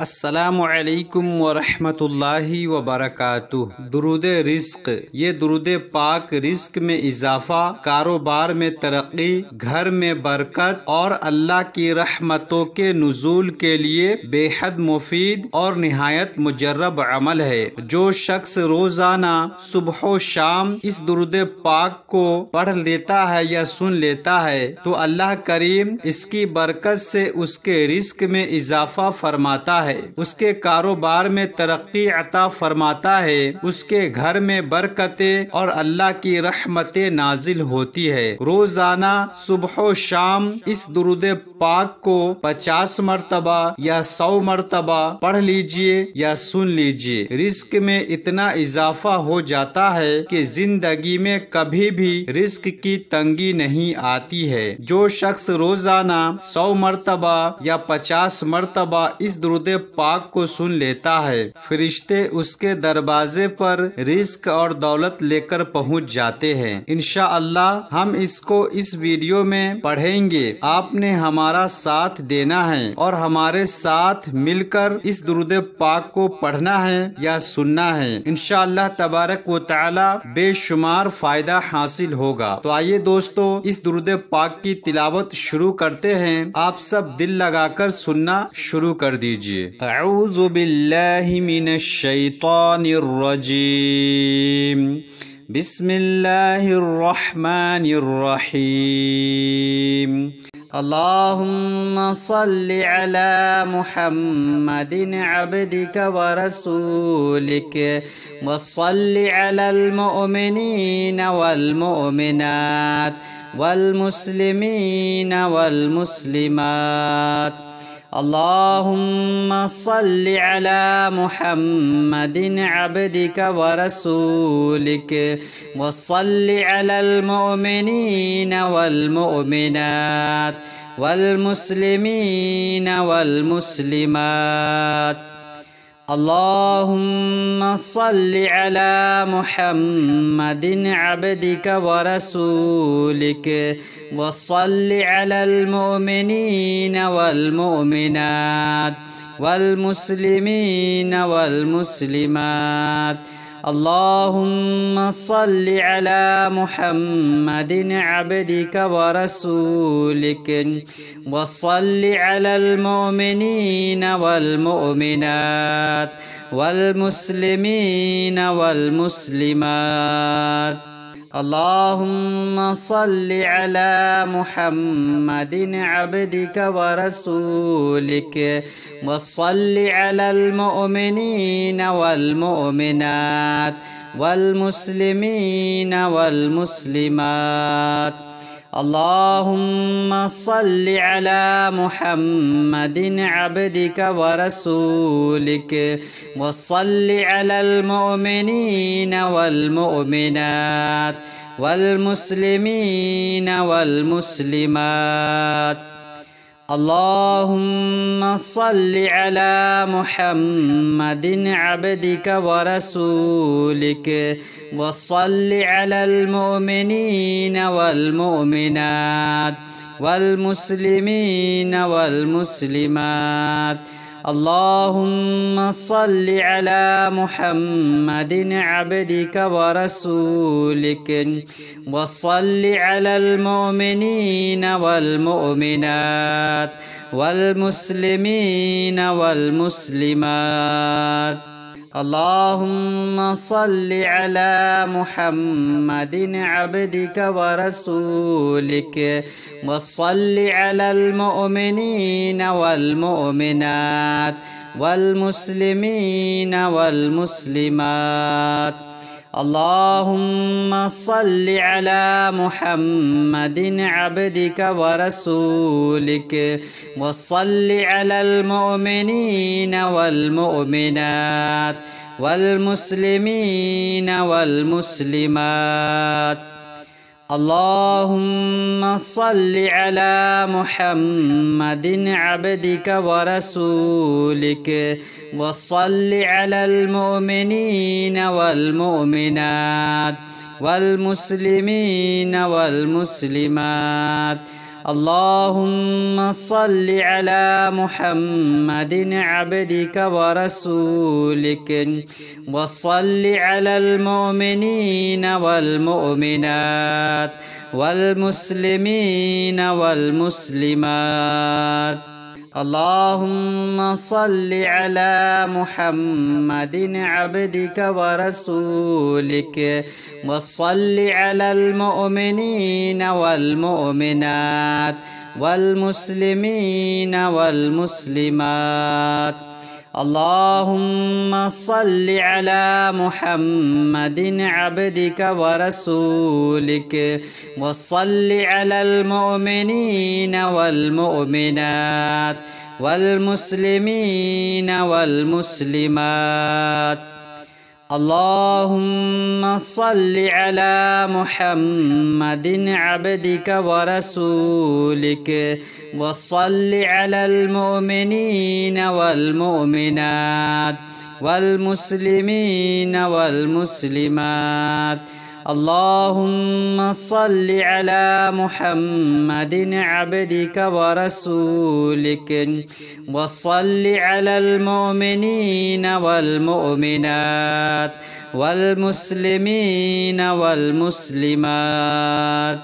अस्सलामु अलैकुम वरहमतुल्लाहि वबरकातुह। दुरूद रिज़्क़। ये दुरूद पाक रिज़्क़ में इजाफ़ा, कारोबार में तरक्की, घर में बरकत और अल्लाह की रहमतों के नुज़ूल के लिए बेहद मुफीद और निहायत मुजर्रब अमल है। जो शख्स रोज़ाना सुबह व शाम इस दुरूद पाक को पढ़ लेता है या सुन लेता है तो अल्लाह करीम इसकी बरकत से उसके रिज़्क़ में इजाफ़ा फरमाता है, उसके कारोबार में तरक्की अता फरमाता है, उसके घर में बरकतें और अल्लाह की रहमतें नाजिल होती है। रोजाना सुबह शाम इस दुरूद पाक को 50 मरतबा या 100 मरतबा पढ़ लीजिए या सुन लीजिए। रिज़्क में इतना इजाफा हो जाता है कि जिंदगी में कभी भी रिज़्क की तंगी नहीं आती है। जो शख्स रोजाना 100 मरतबा या 50 मरतबा इस दुरूद पाक को सुन लेता है, फरिश्ते उसके दरवाजे पर रिज़्क और दौलत लेकर पहुंच जाते हैं। इंशाअल्लाह हम इसको इस वीडियो में पढ़ेंगे। आपने हमारा साथ देना है और हमारे साथ मिलकर इस दुरूद पाक को पढ़ना है या सुनना है। इंशाअल्लाह तबारक व तआला बेशुमार फायदा हासिल होगा। तो आइए दोस्तों, इस दुरूद पाक की तिलावत शुरू करते हैं। आप सब दिल लगाकर सुनना शुरू कर दीजिए। अऊज़ु बिल्लाहि मिनश शैतानिर रजीम। बिस्मिल्लाहिर रहमानिर रहीम। अल्लाहुम्मा सल्लि अला मुहम्मदिन अब्दिक व रसूलिक व सल्लि अलल मुअमिनीन वल मुअमिनात वल मुस्लिमीन वल मुस्लिमात। अल्लाहुम्मा सल्लि अला मुहम्मदिन अब्दिक व रसूलिक व सल्लि अलल मुअमिनीन वल मुअमिनात वल मुस्लिमीन वल मुस्लिमात। अल्लाहुम्मा सल्लि अला मुहम्मदिन अब्दिक व रसूलिक व सल्लि अलल मुअमिनीन वल मुअमिनात वल मुस्लिमीन वल मुस्लिमात। अल्लाहुम्मा सल्लि अला मुहम्मदिन अब्दिक व रसूलिक व सल्लि अलल मुअमिनीन वल मुअमिनात वल मुस्लिमीन वल मुस्लिमात। अल्लाहुम्मा सल्लि अला मुहम्मदिन अब्दिक व रसूलिक व सल्लि अलल मुअमिनीन वल मुअमिनात वल मुस्लिमीन वल मुस्लिमात। अल्लाहुम्मा सल्लि अला मुहम्मदिन अब्दिक व रसूलिक व सल्लि अलल मुअमिनीन वल मुअमिनात वल मुस्लिमीन वल मुस्लिमात। अल्लाहुम्मा सल्लि अला मुहम्मदिन अब्दिक व रसूलिक व सल्लि अलल मुअमिनीन वल मुअमिनात वल मुस्लिमीन वल मुस्लिमात। अल्लाहुम्मा सल्लि अला मुहम्मदिन अब्दिक व रसूलिक व सल्लि अलल मुअमिनीन वल मुअमिनात वल मुस्लिमीन वल मुस्लिमात। अल्लाहुम्मा सल्लि अला मुहम्मदिन अब्दिक व रसूलिक व सल्लि अलल मुअमिनीन वल मुअमिनात वल मुस्लिमीन वल मुस्लिमात। अल्लाहुम्मा सल्लि अला मुहम्मदिन अब्दिक व रसूलिक व सल्लि अलल मुअमिनीन वल मुअमिनात वल मुस्लिमीन वल मुस्लिमात। अल्लाहुम्मा सल्लि अला मुहम्मदिन अब्दिक व रसूलिक व सल्लि अलल मुअमिनीन वल मुअमिनात वल मुस्लिमीन वल मुस्लिमात। اللهم صل على محمد عبدك ورسولك وصل على المؤمنين والمؤمنات والمسلمين والمسلمات. اللهم صل على محمد عبدك ورسولك وصل على المؤمنين والمؤمنات والمسلمين والمسلمات. اللهم صل على محمد عبدك ورسولك وصل على المؤمنين والمؤمنات والمسلمين والمسلمات. اللهم صل على محمد عبدك ورسولك وصل على المؤمنين والمؤمنات والمسلمين والمسلمات. اللهم صل على محمد عبدك ورسولك وصل على المؤمنين والمؤمنات والمسلمين والمسلمات.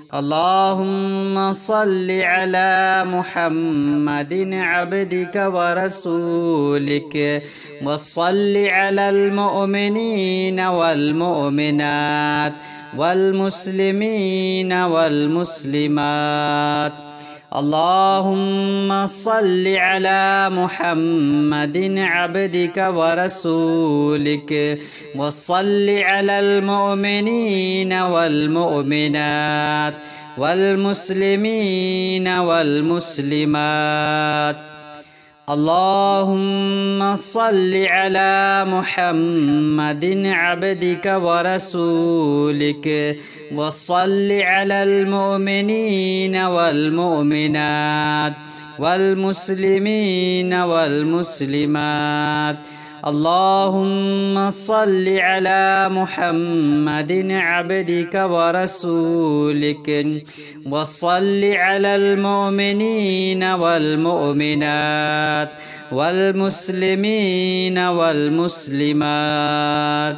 اللهم صل على محمد عبدك ورسولك وصل على المؤمنين والمؤمنات والمسلمين والمسلمات. اللهم صل على محمد عبدك ورسولك وصل على المؤمنين والمؤمنات والمسلمين والمسلمات. اللهم صل على محمد عبدك ورسولك وصل على المؤمنين والمؤمنات والمسلمين والمسلمات. اللهم صل على محمد عبدك ورسولك وصل على المؤمنين والمؤمنات والمسلمين والمسلمات.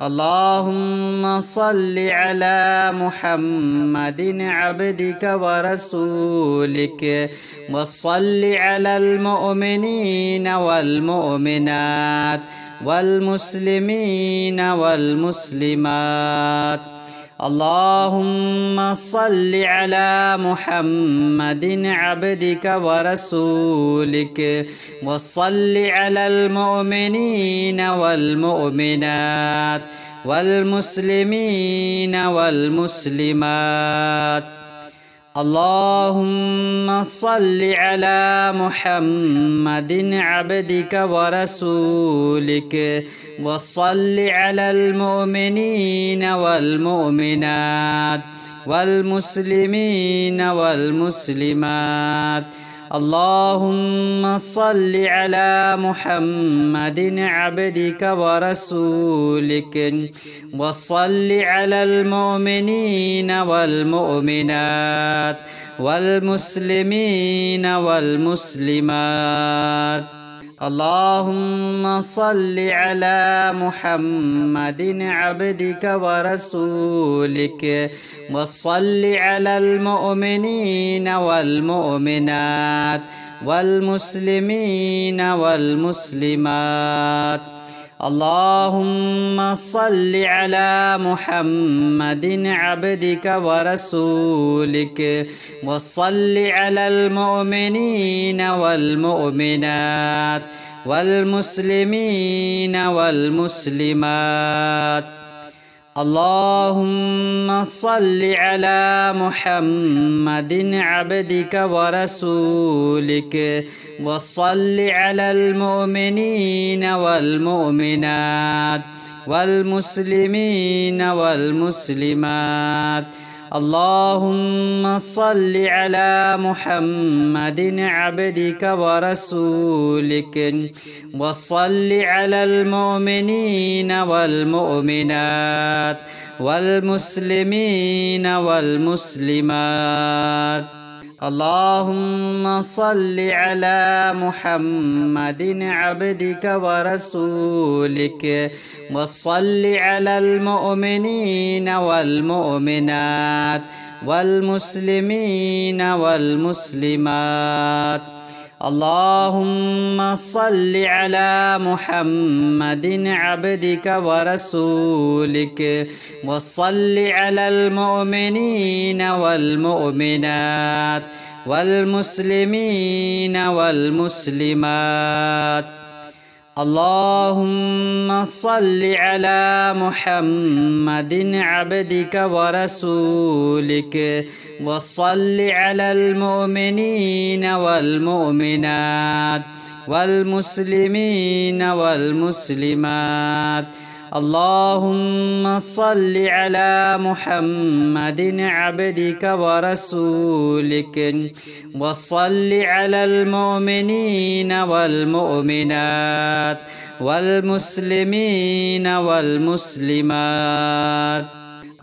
اللهم صل على محمد عبدك ورسولك وصل على المؤمنين والمؤمنات والمسلمين والمسلمات. اللهم صل على محمد عبدك ورسولك وصل على المؤمنين والمؤمنات والمسلمين والمسلمات. اللهم صل على محمد عبدك ورسولك وصل على المؤمنين والمؤمنات والمسلمين والمسلمات. اللهم صل على محمد عبدك ورسولك وصل على المؤمنين والمؤمنات والمسلمين والمسلمات. اللهم صل على محمد عبدك ورسولك وصل على المؤمنين والمؤمنات والمسلمين والمسلمات. اللهم صل على محمد عبدك ورسولك وصل على المؤمنين والمؤمنات والمسلمين والمسلمات. اللهم صل على محمد عبدك ورسولك وصل على المؤمنين والمؤمنات والمسلمين والمسلمات. اللهم صل على محمد عبدك ورسولك وصل على المؤمنين والمؤمنات والمسلمين والمسلمات. اللهم صل على محمد عبدك ورسولك وصل على المؤمنين والمؤمنات والمسلمين والمسلمات. اللهم صل على محمد عبدك ورسولك وصل على المؤمنين والمؤمنات والمسلمين والمسلمات. اللهم صل على محمد عبدك ورسولك وصل على المؤمنين والمؤمنات والمسلمين والمسلمات. اللهم صل على محمد عبدك ورسولك وصل على المؤمنين والمؤمنات والمسلمين والمسلمات.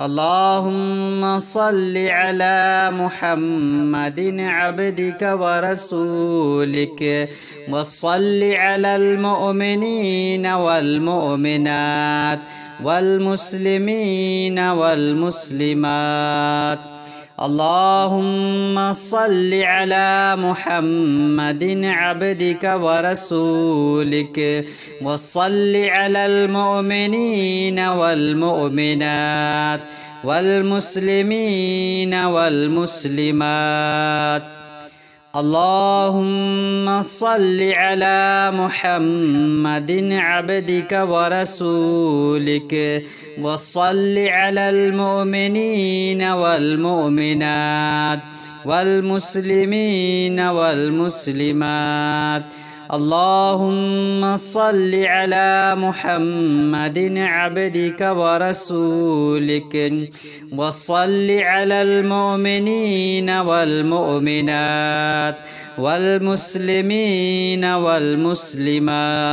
اللهم صل على محمد عبدك ورسولك وصل على المؤمنين والمؤمنات والمسلمين والمسلمات. اللهم صل على محمد عبدك ورسولك وصل على المؤمنين والمؤمنات والمسلمين والمسلمات. اللهم صل على محمد عبدك ورسولك وصل على المؤمنين والمؤمنات والمسلمين والمسلمات. اللهم صل على محمد عبدك ورسولك وصل على المؤمنين والمؤمنات والمسلمين والمسلمات.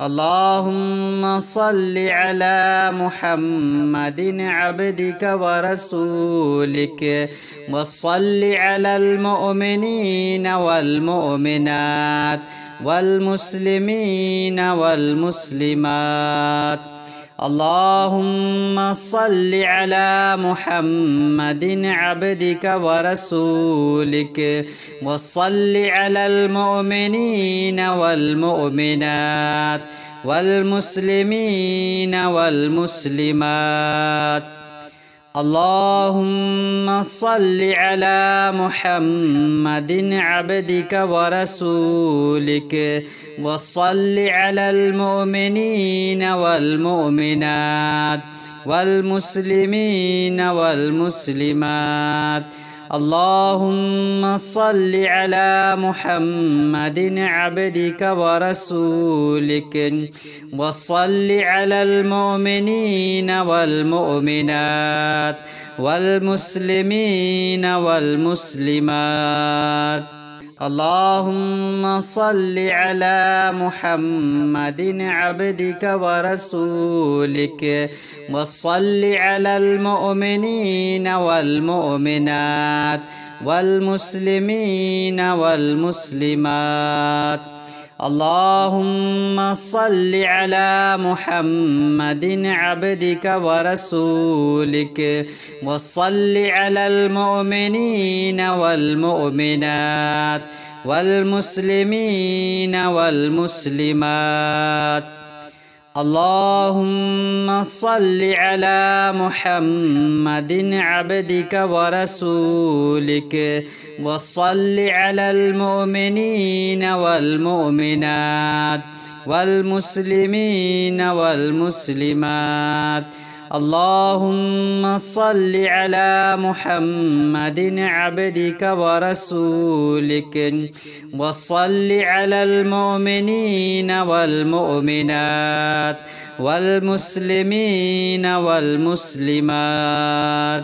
اللهم صل على محمد عبدك ورسولك وصل على المؤمنين والمؤمنات والمسلمين والمسلمات. اللهم صل على محمد عبدك ورسولك وصل على المؤمنين والمؤمنات والمسلمين والمسلمات. اللهم صل على محمد عبدك ورسولك وصل على المؤمنين والمؤمنات والمسلمين والمسلمات. اللهم صل على محمد عبدك ورسولك وصل على المؤمنين والمؤمنات والمسلمين والمسلمات. اللهم صل على محمد عبدك ورسولك وصل على المؤمنين والمؤمنات والمسلمين والمسلمات. اللهم صل على محمد عبدك ورسولك وصل على المؤمنين والمؤمنات والمسلمين والمسلمات. اللهم صل على محمد عبدك ورسولك وصل على المؤمنين والمؤمنات والمسلمين والمسلمات. اللهم صل على محمد عبدك ورسولك وصل على المؤمنين والمؤمنات والمسلمين والمسلمات.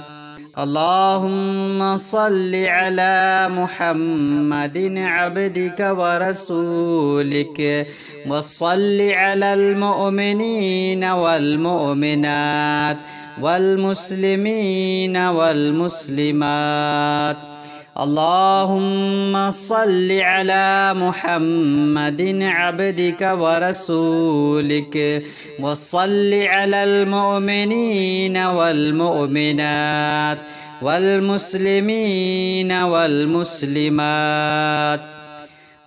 اللهم صل على محمد عبدك ورسولك وصل على المؤمنين والمؤمنات والمسلمين والمسلمات. اللهم صل على محمد عبدك ورسولك وصل على المؤمنين والمؤمنات والمسلمين والمسلمات.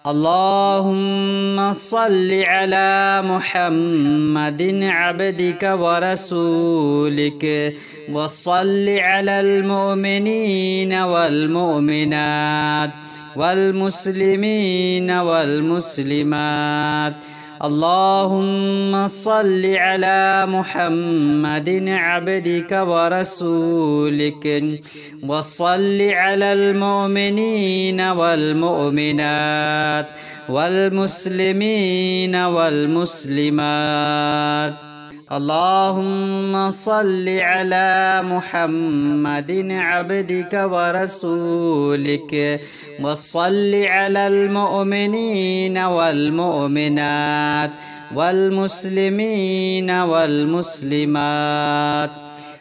اللهم صل على محمد عبدك ورسولك وصل على المؤمنين والمؤمنات والمسلمين والمسلمات. اللهم صل على محمد عبدك ورسولك وصل على المؤمنين والمؤمنات والمسلمين والمسلمات. اللهم صل على محمد عبدك ورسولك وصل على المؤمنين والمؤمنات والمسلمين والمسلمات.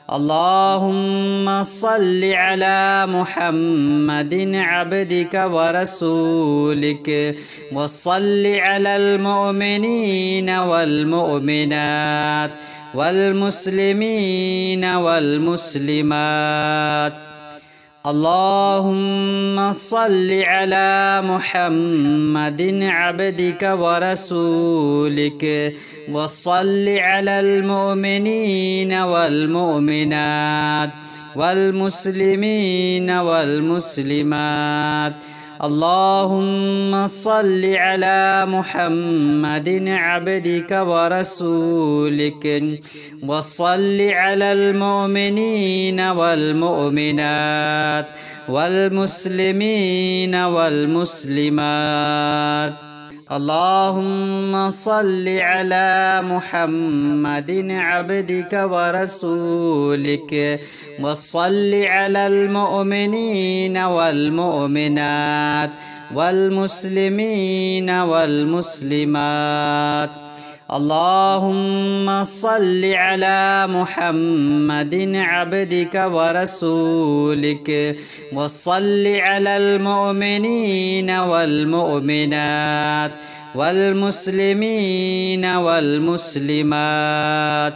اللهم صل على محمد عبدك ورسولك وصل على المؤمنين والمؤمنات والمسلمين والمسلمات. اللهم صل على محمد عبدك ورسولك وصل على المؤمنين والمؤمنات والمسلمين والمسلمات. اللهم صل على محمد عبدك ورسولك وصل على المؤمنين والمؤمنات والمسلمين والمسلمات. اللهم صل على محمد عبدك ورسولك وصل على المؤمنين والمؤمنات والمسلمين والمسلمات. اللهم صل على محمد عبدك ورسولك وصل على المؤمنين والمؤمنات والمسلمين والمسلمات.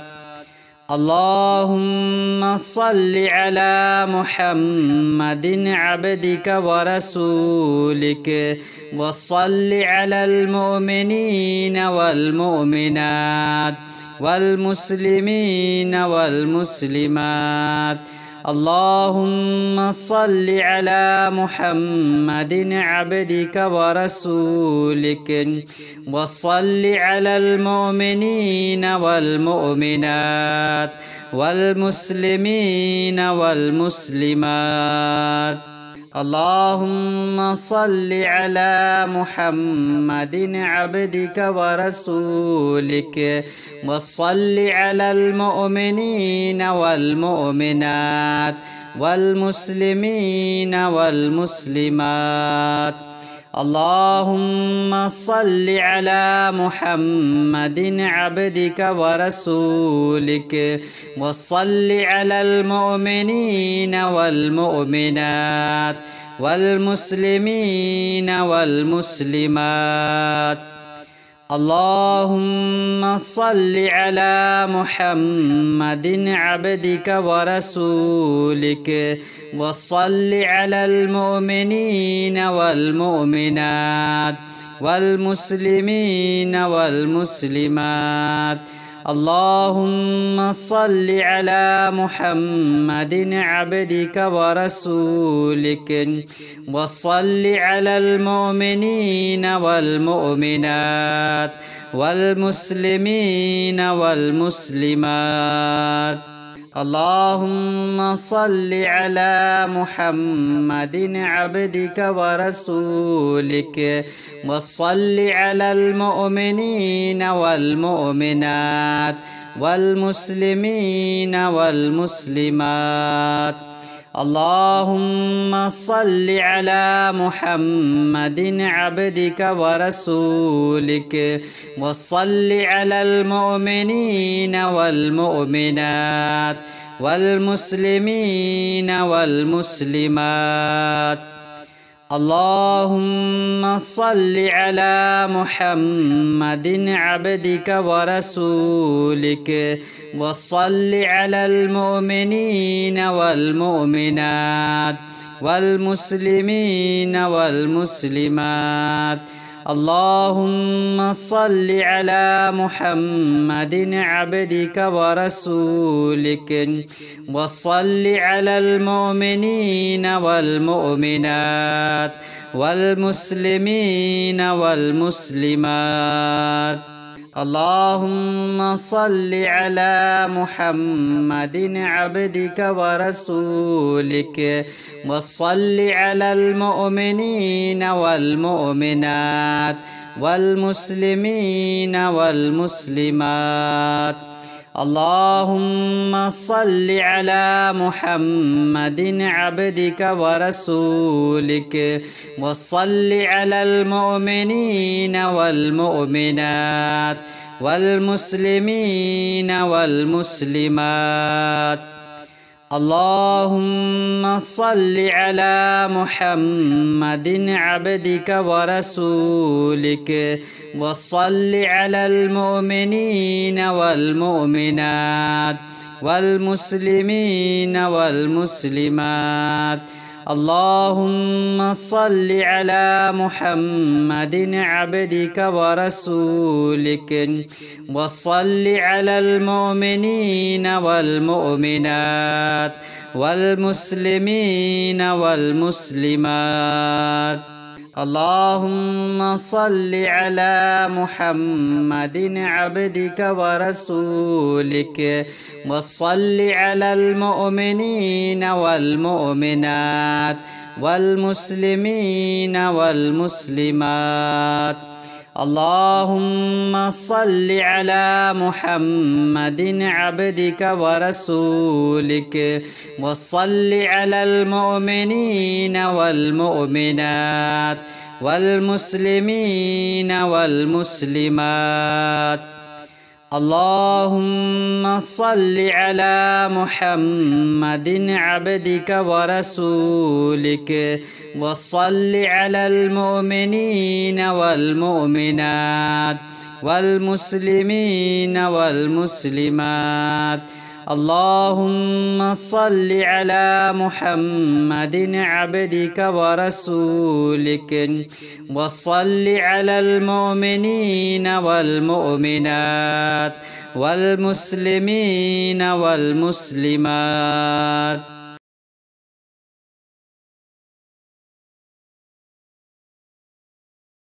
اللهم صل على محمد عبدك ورسولك وصل على المؤمنين والمؤمنات والمسلمين والمسلمات. اللهم صل على محمد عبدك ورسولك وصل على المؤمنين والمؤمنات والمسلمين والمسلمات. اللهم صل على محمد عبدك ورسولك وصل على المؤمنين والمؤمنات والمسلمين والمسلمات. اللهم صل على محمد عبدك ورسولك وصل على المؤمنين والمؤمنات والمسلمين والمسلمات. اللهم صل على محمد عبدك ورسولك وصل على المؤمنين والمؤمنات والمسلمين والمسلمات. اللهم صل على محمد عبدك ورسولك وصل على المؤمنين والمؤمنات والمسلمين والمسلمات. اللهم صل على محمد عبدك ورسولك وصل على المؤمنين والمؤمنات والمسلمين والمسلمات. اللهم صل على محمد عبدك ورسولك وصل على المؤمنين والمؤمنات والمسلمين والمسلمات. اللهم صل على محمد عبدك ورسولك وصل على المؤمنين والمؤمنات والمسلمين والمسلمات. اللهم صل على محمد عبدك ورسولك وصل على المؤمنين والمؤمنات والمسلمين والمسلمات. اللهم صل على محمد عبدك ورسولك وصل على المؤمنين والمؤمنات والمسلمين والمسلمات. اللهم صل على محمد عبدك ورسولك وصل على المؤمنين والمؤمنات والمسلمين والمسلمات. اللهم صل على محمد عبدك ورسولك وصل على المؤمنين والمؤمنات والمسلمين والمسلمات. اللهم صل على محمد عبدك ورسولك وصل على المؤمنين والمؤمنات والمسلمين والمسلمات. اللهم صل على محمد عبدك ورسولك وصل على المؤمنين والمؤمنات والمسلمين والمسلمات. اللهم صل على محمد عبدك ورسولك وصل على المؤمنين والمؤمنات والمسلمين والمسلمات. اللهم صل على محمد عبدك ورسولك وصل على المؤمنين والمؤمنات والمسلمين والمسلمات. اللهم صل على محمد عبدك ورسولك وصل على المؤمنين والمؤمنات والمسلمين والمسلمات.